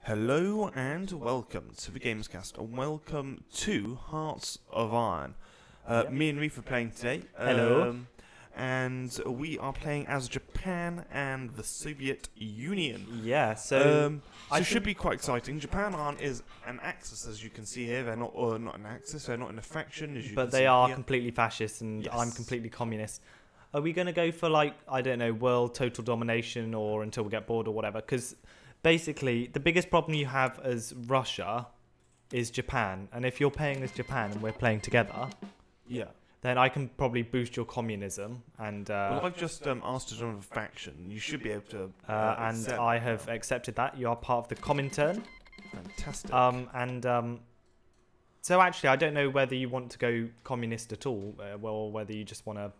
Hello and welcome to the Gamescast, and welcome to Hearts of Iron. Me and Reith are playing today. Hello. And we are playing as Japan and the Soviet Union. Yeah, so it should be quite exciting. Japan is an Axis, as you can see here. They're not an Axis. They're not in a faction, as you can see. But they are here. completely fascist, and Yes. I'm completely communist. Are we going to go for, like, I don't know, world total domination, or until we get bored or whatever? Because basically, the biggest problem you have as Russia is Japan. And if you're playing as Japan and we're playing together, Yeah. then I can probably boost your communism. And Well, I've just asked to join a faction. You should be able to. and accept I have accepted that. You are part of the Comintern. Fantastic. So actually, I don't know whether you want to go communist at all, or whether you just want to,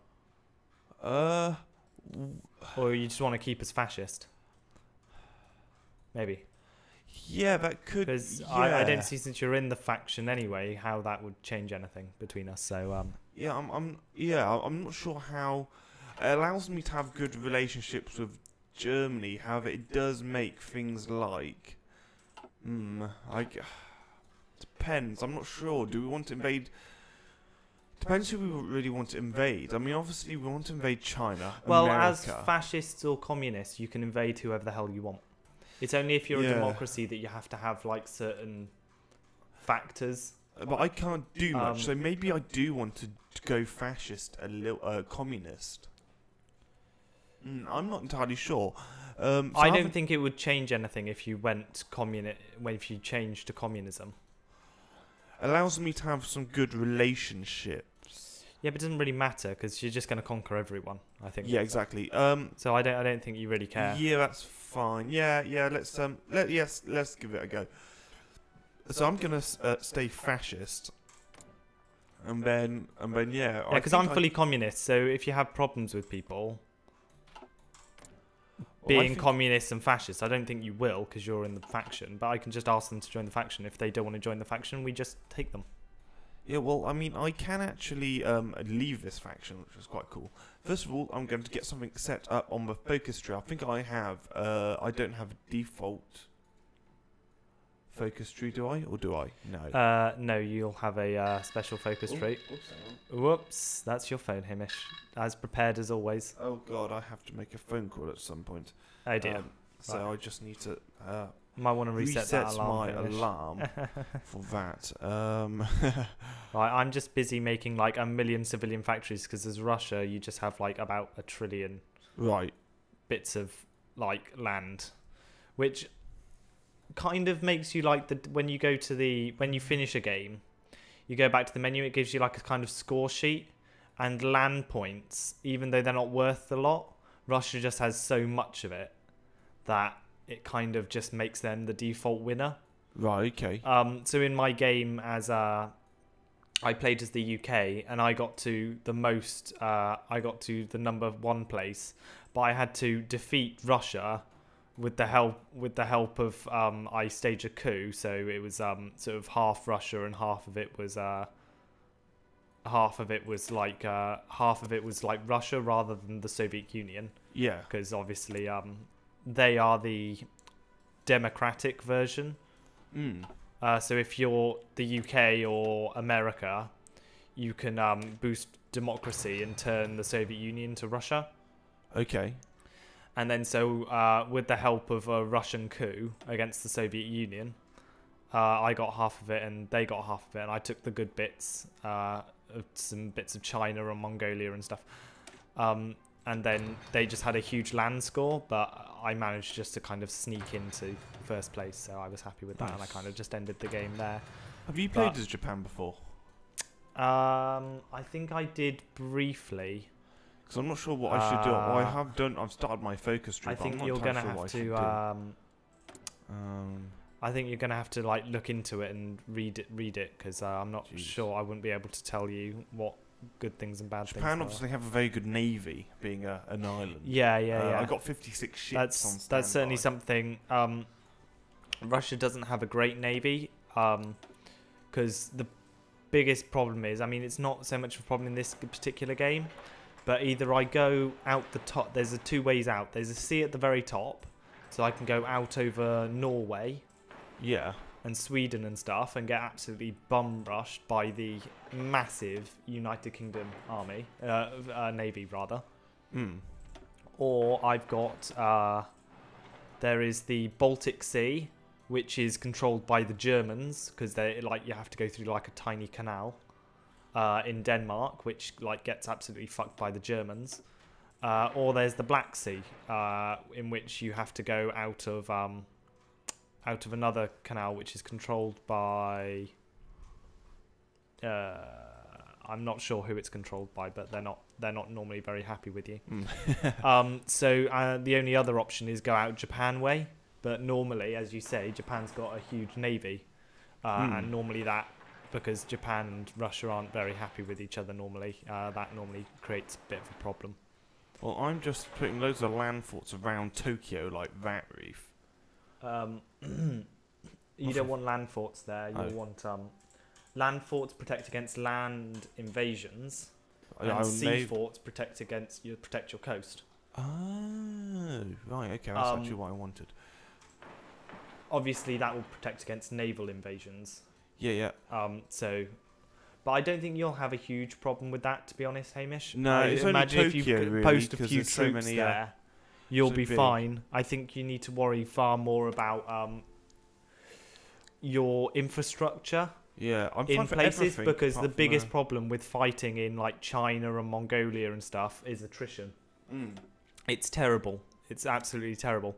or you just want to keep us fascist. Maybe. Yeah, that could. Because yeah. I don't see, since you're in the faction anyway, how that would change anything between us. So Yeah, I'm not sure how it allows me to have good relationships with Germany. However, it does make things like, depends. I'm not sure. Do we want to invade? Depends who we really want to invade. I mean, obviously we want to invade China. well, America. as fascists or communists, you can invade whoever the hell you want. It's only if you're a democracy that you have to have like certain factors. But I can't do much, so maybe I do want to go fascist, communist. I'm not entirely sure. I don't think it would change anything if you went if you changed to communism. Allows me to have some good relationships. Yeah, but it doesn't really matter because you're just going to conquer everyone, I think. Yeah, exactly. So I don't think you really care. Yeah, that's fine. Yeah. Let's give it a go. So I'm gonna stay fascist, and then yeah. Yeah, because I'm fully communist. So if you have problems with people being communist and fascist, I don't think you will because you're in the faction. But I can just ask them to join the faction. If they don't want to join the faction, we just take them. Yeah, well, I mean, I can actually leave this faction, which is quite cool. First of all, I'm going to get something set up on the focus tree. I think I have. I don't have a default focus tree, do I? Or do I? No. No, you'll have a special focus tree. Whoops, that's your phone, Hamish. As prepared as always. Oh god, I have to make a phone call at some point. Oh dear. So Right. I just need to Might want to reset that reset alarm. my Hamish. alarm for that. Right, I'm just busy making like a million civilian factories because as Russia, you just have like about 1 trillion Right. bits of like land, which kind of makes you like when you finish a game, you go back to the menu, it gives you like a kind of score sheet and land points, even though they're not worth a lot. Russia just has so much of it that it kind of just makes them the default winner. Right, okay. So in my game I played as the UK and I got to the number 1 place, but I had to defeat Russia with the help of I staged a coup, so it was sort of half Russia and half of it was like Russia rather than the Soviet Union. Yeah. Because obviously they are the democratic version. So if you're the UK or America, you can boost democracy and turn the Soviet Union to Russia. Okay. And then so with the help of a Russian coup against the Soviet Union, I got half of it and they got half of it, and I took the good bits, some bits of China and Mongolia and stuff. And then they just had a huge land score, but I managed just to kind of sneak into first place, so I was happy with that. Nice. And I kind of just ended the game there. Have you played as Japan before? I think I did briefly. Because I'm not sure what I should do. Well, I have done. I've started my focus tree. I think you're gonna have to. I think you're gonna have to like look into it and read it because I'm not sure. I wouldn't be able to tell you what good things and bad things. Japan obviously have a very good navy, being an island. Yeah. I got 56 ships. That's certainly something. Russia doesn't have a great navy because the biggest problem is, I mean, it's not so much of a problem in this particular game, but either I go out the top. There's 2 ways out. There's a sea at the very top, so I can go out over Norway Yeah. and Sweden and stuff and get absolutely bum rushed by the massive United Kingdom army, navy rather. Mm. Or I've got there is the Baltic Sea, which is controlled by the Germans because they like you have to go through like a tiny canal in Denmark, which like gets absolutely fucked by the Germans. Or there's the Black Sea, in which you have to go out of another canal, which is controlled by. I'm not sure who it's controlled by, but they're not normally very happy with you. So the only other option is go out Japan way, but normally, as you say, Japan's got a huge navy, and normally that, because Japan and Russia aren't very happy with each other normally, that normally creates a bit of a problem. Well, I'm just putting loads of land forts around Tokyo like that, Reith. You don't want land forts there. You want land forts protect against land invasions, and sea forts protect your coast. Oh, right, okay, that's actually what I wanted. Obviously, that will protect against naval invasions. Yeah. But I don't think you'll have a huge problem with that, to be honest, Hamish. No, it's only imagine Tokyo, if you really, post a 'cause few there's so troops many, there, you'll so be big. fine. I think you need to worry far more about your infrastructure. Yeah, I'm in fine for places everything because the apart from, biggest problem with fighting in like China and Mongolia and stuff is attrition. It's terrible. It's absolutely terrible.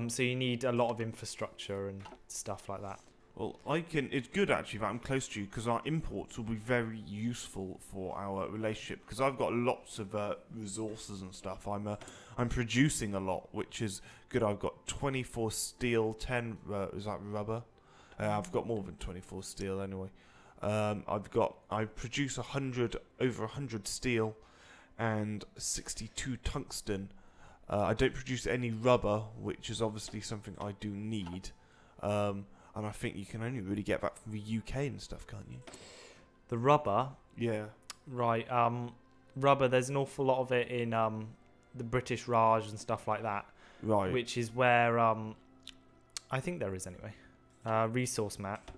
So you need a lot of infrastructure and stuff like that. Well, it's good actually that I'm close to you because our imports will be very useful for our relationship because I've got lots of resources and stuff. I'm producing a lot, which is good. I've got 24 steel, 10 is that rubber? I've got more than 24 steel anyway. I produce over 100 steel and 62 tungsten. I don't produce any rubber, which is obviously something I do need. And I think you can only really get that from the UK and stuff, can't you? The rubber? Yeah. Right. Rubber, there's an awful lot of it in the British Raj and stuff like that. Right. Which is where, I think there is anyway. Resource map.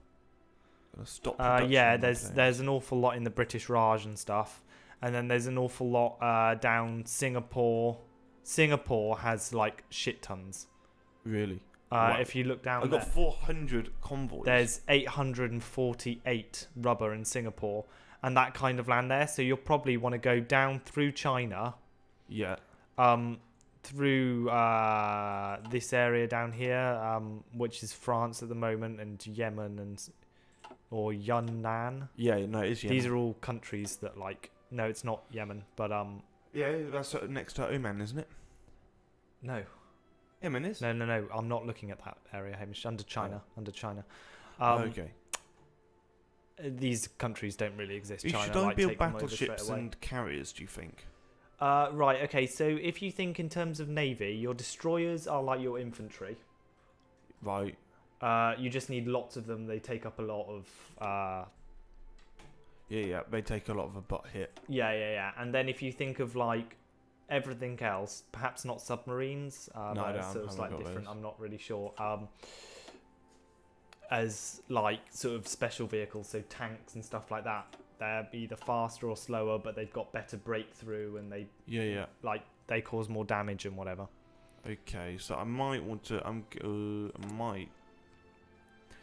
Stop yeah, there's an awful lot in the British Raj and stuff. And then there's an awful lot down Singapore. Singapore has like shit tons. Really? Wow. If you look down I've got 400 convoys. There's 848 rubber in Singapore and that kind of land there. So you'll probably want to go down through China. Yeah. Through this area down here, which is France at the moment, and Yemen or Yunnan. Yeah, no, it is Yemen. These are all countries that no, it's not Yemen, but yeah, that's next to Oman, isn't it? No. Yemen is? No. I'm not looking at that area, Hamish. Under China. Okay. These countries don't really exist. Should I build battleships and carriers, do you think? Right, okay, so if you think in terms of navy, your destroyers are like your infantry. Right. You just need lots of them. They take up a lot of... Yeah, they take a lot of a butt hit. Yeah. And then if you think of everything else, perhaps not submarines, no, I sort of slightly different, those. I'm not really sure. As sort of special vehicles, so tanks and stuff like that. They're either faster or slower, but they've got better breakthrough and they they cause more damage and whatever. Okay, so I might want to. I might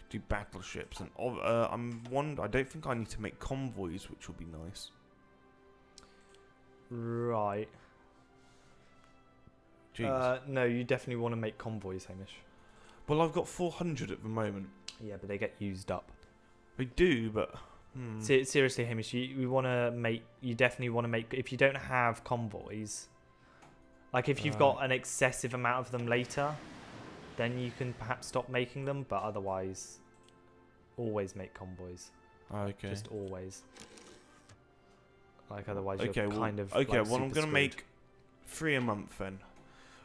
do battleships and I don't think I need to make convoys, which will be nice. Right. Jeez. No, you definitely want to make convoys, Hamish. Well, I've got 400 at the moment. Yeah, but they get used up. They do, but. Seriously, Hamish, you definitely want to make, if you don't have convoys, if you've got an excessive amount of them later, then you can perhaps stop making them, but otherwise, always make convoys. Okay. Just always. Otherwise you're I'm going to make 3 a month then,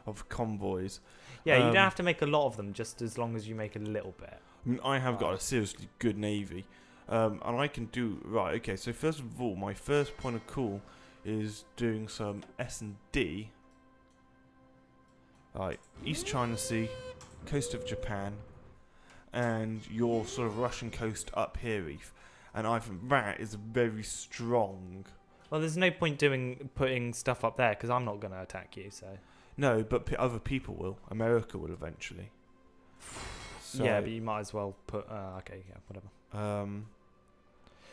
of convoys. Yeah, you don't have to make a lot of them, just as long as you make a little bit. I mean, I have got a seriously good navy. And I can do... Right, okay, so first of all, my first point of call is doing some S&D. Right, East China Sea, coast of Japan, and your sort of Russian coast up here, Reith. And I think that is very strong. Well, there's no point putting stuff up there because I'm not going to attack you. So. No, but other people will. America will eventually. So, yeah, but you might as well put. Okay, yeah, whatever.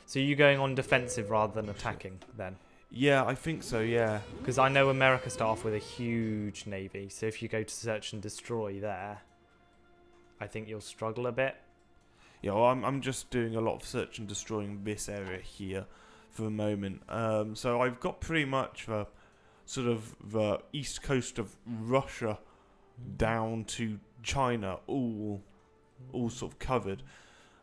So you're going on defensive rather than attacking then? Yeah, I think so. Yeah. Because I know America start off with a huge navy, so if you go to search and destroy there, I think you'll struggle a bit. Yeah, well, I'm just doing a lot of search and destroying this area here for the moment. So I've got pretty much the sort of the east coast of Russia down to China, all sort of covered.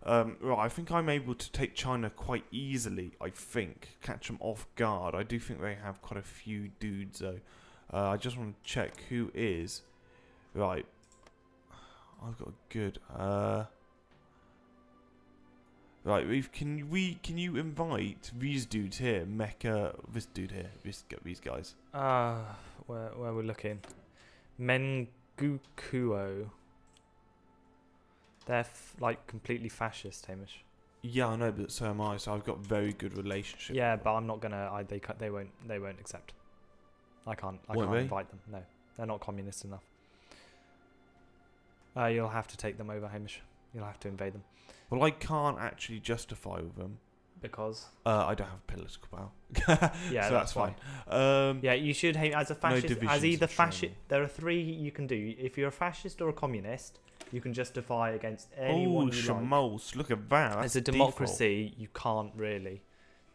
Right, I think I'm able to take China quite easily. I think catch them off guard. I do think they have quite a few dudes though. I just want to check who is right. I've got a good. Right, can you invite these dudes here? Mecca, this dude here, these guys. Where we're looking, Mengukuo. They're like completely fascist, Hamish. Yeah, I know, but so am I. So I've got very good relationship. Yeah, but I'm not gonna. They won't accept. I can't invite them. No, they're not communist enough. You'll have to take them over, Hamish. You'll have to invade them. Well, I can't actually justify with them because I don't have political power. Yeah, so that's fine. Yeah, you should as a fascist. No as either fascist, there are three you can do. If you're a fascist or a communist, you can justify against anyone you Shamos, look at that. That's as a democracy, you can't really.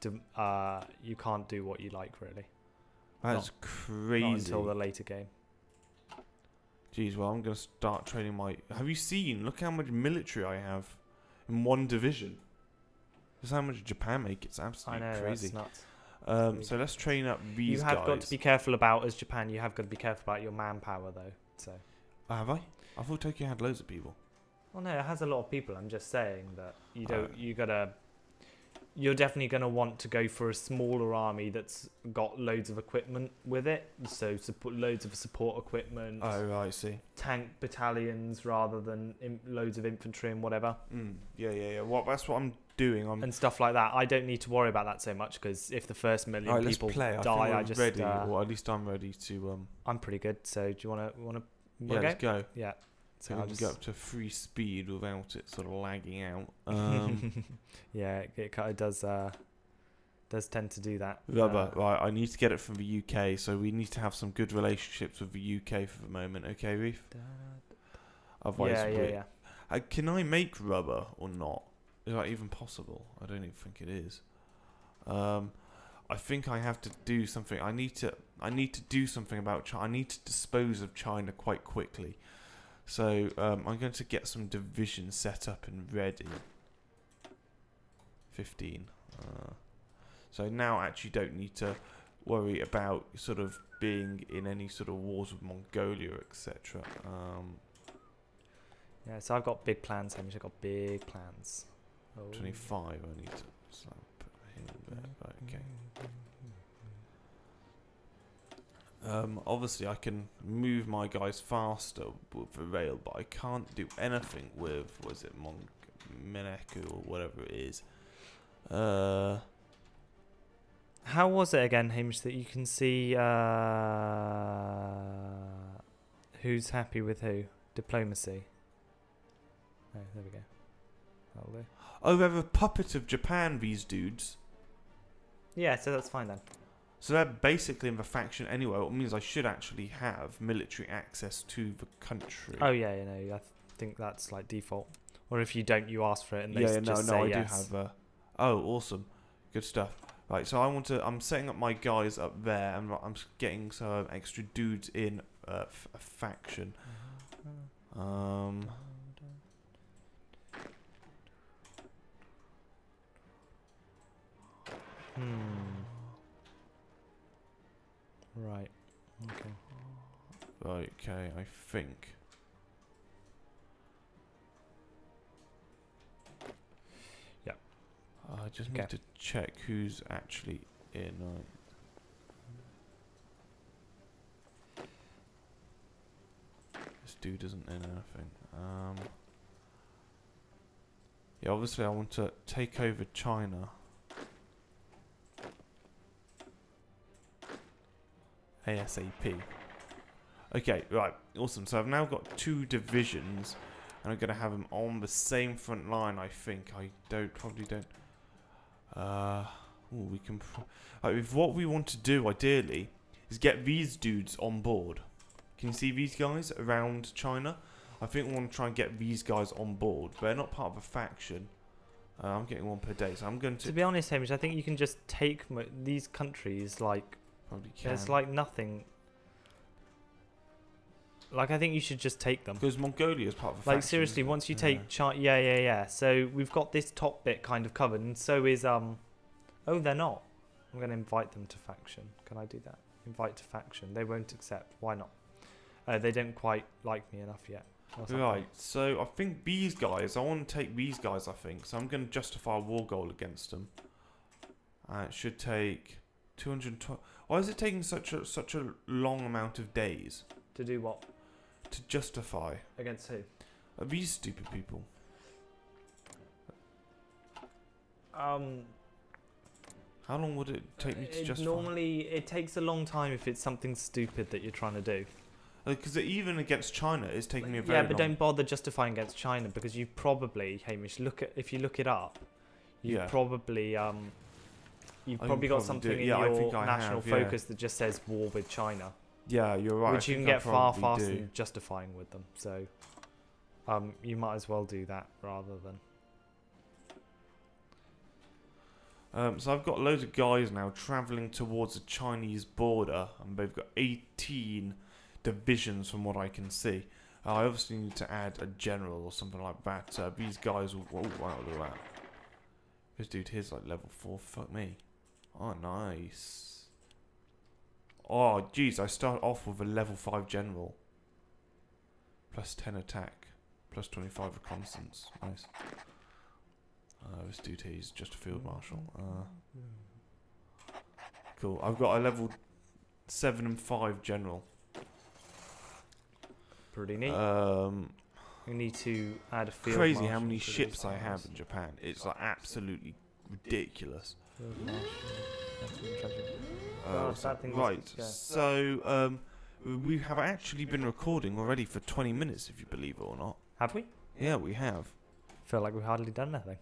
You can't do what you like, really. That's crazy. Not until the later game. Jeez, well, I'm going to start training my... Have you seen? Look how much military I have in one division. That's how much Japan make. It's absolutely crazy. That's nuts. So let's train up these guys. You have got to be careful about, as Japan, you have got to be careful about your manpower, though. So. Have I? I thought Tokyo had loads of people. Well, no, it has a lot of people. I'm just saying that you don't... You're definitely going to want to go for a smaller army that's got loads of equipment with it. So loads of support equipment. Oh, right, I see. Tank battalions rather than loads of infantry and whatever. Yeah. Well, that's what I'm doing. And stuff like that. I don't need to worry about that so much because if the first million people die, I just... ready, or at least I'm ready to... I'm pretty good. So do you want to... Yeah, let's go. Yeah. So I'll just go up to free speed without it sort of lagging out. Yeah, it kind of does tend to do that. Right, I need to get it from the UK, so we need to have some good relationships with the UK for the moment, okay, Reith? Otherwise, yeah. Can I make rubber or not? Is that even possible? I don't even think it is. I think I have to do something. I need to do something about China. I need to dispose of China quite quickly. So I'm going to get some divisions set up and ready. 15. So now I actually don't need to worry about sort of being in any sort of wars with Mongolia, etc. Yeah, so I've got big plans, Hamish. I've got big plans. 25, I need to put him there. Right, okay. Obviously I can move my guys faster with the rail, but I can't do anything with, what is it, Meneku or whatever it is. How was it again, Hamish, that you can see who's happy with who? Diplomacy. Oh, there we go. That'll do. Oh, they're a puppet of Japan, these dudes. Yeah, so that's fine then. So they're basically in the faction anyway, which means I should actually have military access to the country. Oh yeah, I think that's like default. Or if you don't, you ask for it and they just say I yes. do have. Oh, awesome, good stuff. Right, so I'm setting up my guys up there, and I'm getting some extra dudes in a faction. Right. Okay. Right. Okay. I think. Yeah. I just need to check who's actually in. This dude isn't in anything. Yeah, obviously I want to take over China. ASAP. Okay, right, awesome. So I've now got 2 divisions, and I'm gonna have them on the same front line. I think probably don't. We can. If what we want to do ideally is get these dudes on board. Can you see these guys around China? I think we want to try and get these guys on board. They're not part of a faction. I'm getting 1 per day, so I'm going to. To be honest, Hamish, I think you can just take these countries. Like, probably can. there's like nothing. Like, I think you should just take them. Because Mongolia is part of a like faction, seriously, isn't it? once you take China, yeah. So we've got this top bit kind of covered, and so is Oh, they're not. I'm going to invite them to faction. Can I do that? Invite to faction. They won't accept. Why not? They don't quite like me enough yet. Right, so I think these guys, I want to take these guys, I think. So I'm going to justify a war goal against them. It should take 220. Why is it taking such a long amount of days? To do what? To justify. Against who? These stupid people. How long would it take me to justify? Normally, it takes a long time if it's something stupid that you're trying to do. Because even against China, it's taking me a very long... Yeah, but don't bother justifying against China, because you probably, Hamish, if you look it up, you've probably got something in your national focus that just says war with China. Yeah, you're right. Which you can get far faster than justifying with them. So you might as well do that rather than... So I've got loads of guys now travelling towards the Chinese border, and they've got 18 divisions from what I can see. I obviously need to add a general or something like that. These guys will... Oh, wow, look at that. This dude here's like level 4. Fuck me. Oh, nice. Oh, jeez, I start off with a level 5 general. Plus 10 attack. Plus 25 reconnaissance. Nice. This dude here is just a field marshal. Cool. I've got a level 7 and 5 general. Pretty neat. We need to add a field Crazy marshal how many to ships these I have guys. in Japan. It's like absolutely ridiculous. Field marshal, that thing Right, yeah. so we have actually been recording already for 20 minutes, if you believe it or not. Have we? Yeah, we have. Feel like we've hardly done nothing.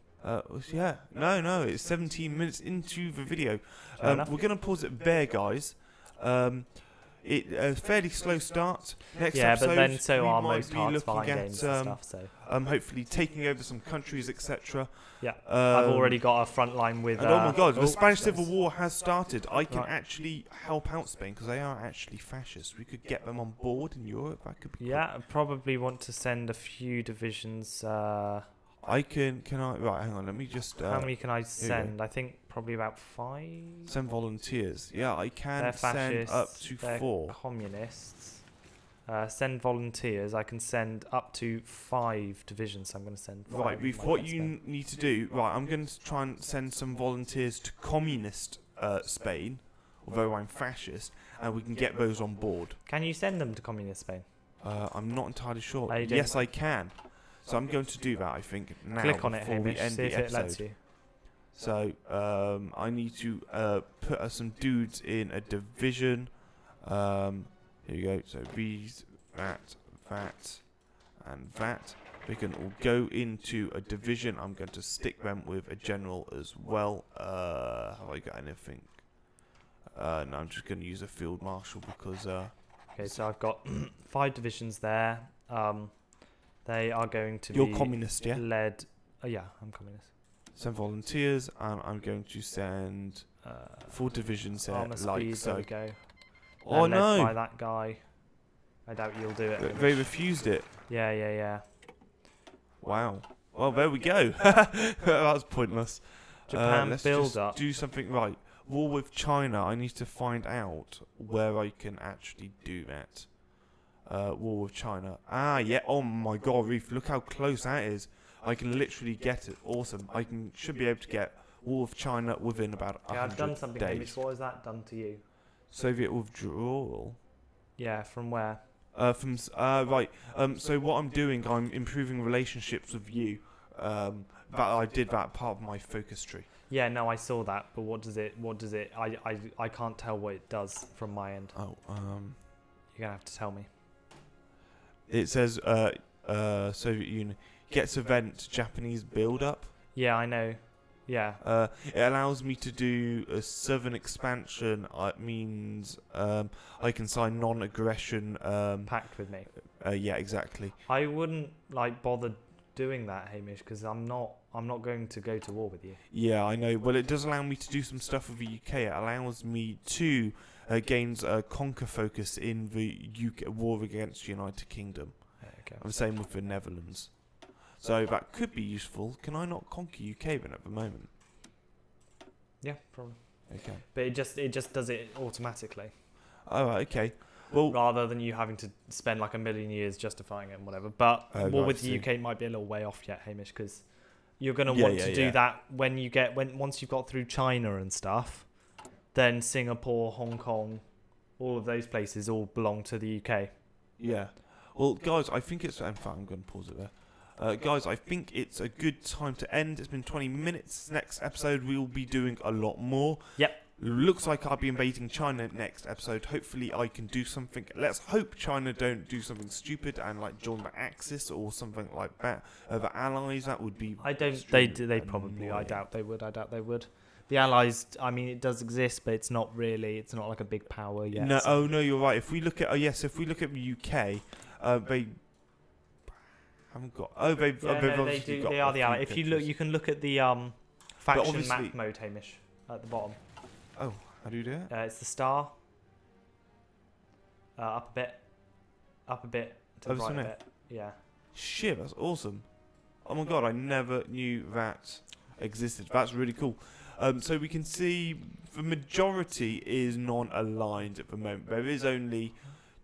Yeah, no, it's 17 minutes into the video. Fair enough. We're going to pause it there, guys. A fairly slow start. Next episode, but then so we are might most be hard to looking find at, games and stuff. So hopefully taking over some countries, etc. yeah, I've already got a front line with. And oh my God, the Spanish yes. Civil War has started. I can Right. actually help out Spain because they are actually fascist. We could get them on board in Europe. That could be. Yeah, I probably want to send a few divisions. I can I? Right, hang on. Let me just. How many can I send? I think probably about 5. Send volunteers. Yeah, I can They're send fascists. up to They're 4. communists. Send volunteers. I can send up to 5 divisions. So I'm going to send. Right, 5 with in my what next you game. need to do. Right, I'm going to try and send some volunteers to communist Spain, although I'm fascist, and we can get those on board. Can you send them to communist Spain? I'm not entirely sure. Oh, you don't? Yes, I can. So I'm going to do that, I think, now. Click on it, before we Hamish. end See if the it lets episode. you. So I need to put some dudes in a division. Here you go. So these, that, and that. They can all go into a division. I'm going to stick them with a general as well. Have I got anything? No, I'm just going to use a field marshal because. Okay, so I've got 5 divisions there. They are going to You're be communist, yeah? led. Oh yeah, I'm communist. Send volunteers, and I'm going to send 4 divisions there, Armor like speed, so. there we go. Oh They're led by no! that guy. I doubt you'll do it. They Hamish. refused it. Yeah. Wow. Well, there we go. That was pointless. Japan let's build just up. do something right. War with China. I need to find out where I can actually do that. War with China. Ah, yeah. Oh my God, Reith! Look how close that is. I can literally get it. Awesome. Should be able to get War with China within about 100 Yeah, I've done something, days. Hamish. What has that done to you? Soviet withdrawal. Yeah, from where? Right. So what I'm doing, I'm improving relationships with you. That I did that part of my focus tree. Yeah, no, I saw that, but what does it? I can't tell what it does from my end. Oh, You're gonna have to tell me. it says Soviet Union gets event Japanese build up. Yeah, I know. Yeah. It allows me to do a southern expansion. It means I can sign non-aggression Pact with me. Yeah, exactly. I wouldn't bother doing that, Hamish, because I'm not going to go to war with you. Yeah, I know. Well, it does allow me to do some stuff with the UK. It allows me to gain conquer focus in the UK war against the United Kingdom. Okay. And the same with the Netherlands. So that could be useful. Can I not conquer UK then at the moment? Yeah, probably. Okay. But it just does it automatically. Oh, right, okay. Well, rather than you having to spend like a million years justifying it and whatever. But war with the UK might be a little way off yet, Hamish, because you're going to want to do that once you've got through China and stuff. Then Singapore, Hong Kong, all of those places all belong to the UK. Yeah. Well, guys, I think it's. In fact, I'm going to pause it there. Guys, I think it's a good time to end. It's been 20 minutes. Next episode, we'll be doing a lot more. Yep. Looks like I'll be invading China next episode. Hopefully, I can do something. Let's hope China don't do something stupid and join the Axis or something like that. The Allies, that would be. I don't. They probably. I doubt they would. The Allies. I mean, it does exist, but it's not really. It's not like a big power yet. No. So. Oh no, you're right. If we look at if we look at the UK, they. Haven't got. Oh, they do. They are the Allies. If you look, you can look at the faction map mode, Hamish, at the bottom. Oh, how do you do it? It's the star. Up a bit, to the right a bit. Yeah. Shit, that's awesome. Oh my god, I never knew that existed. That's really cool. So we can see the majority is non-aligned at the moment. There is only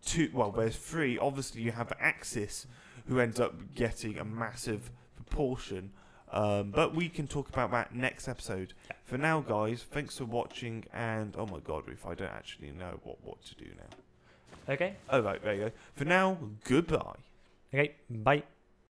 two. Well, there's three. Obviously, you have Axis, who ends up getting a massive proportion. But we can talk about that next episode. Yeah. For now, guys, thanks for watching. And oh my god, Reith, I don't actually know what to do now. Okay. Oh, right, there you go. For now, goodbye. Okay, bye.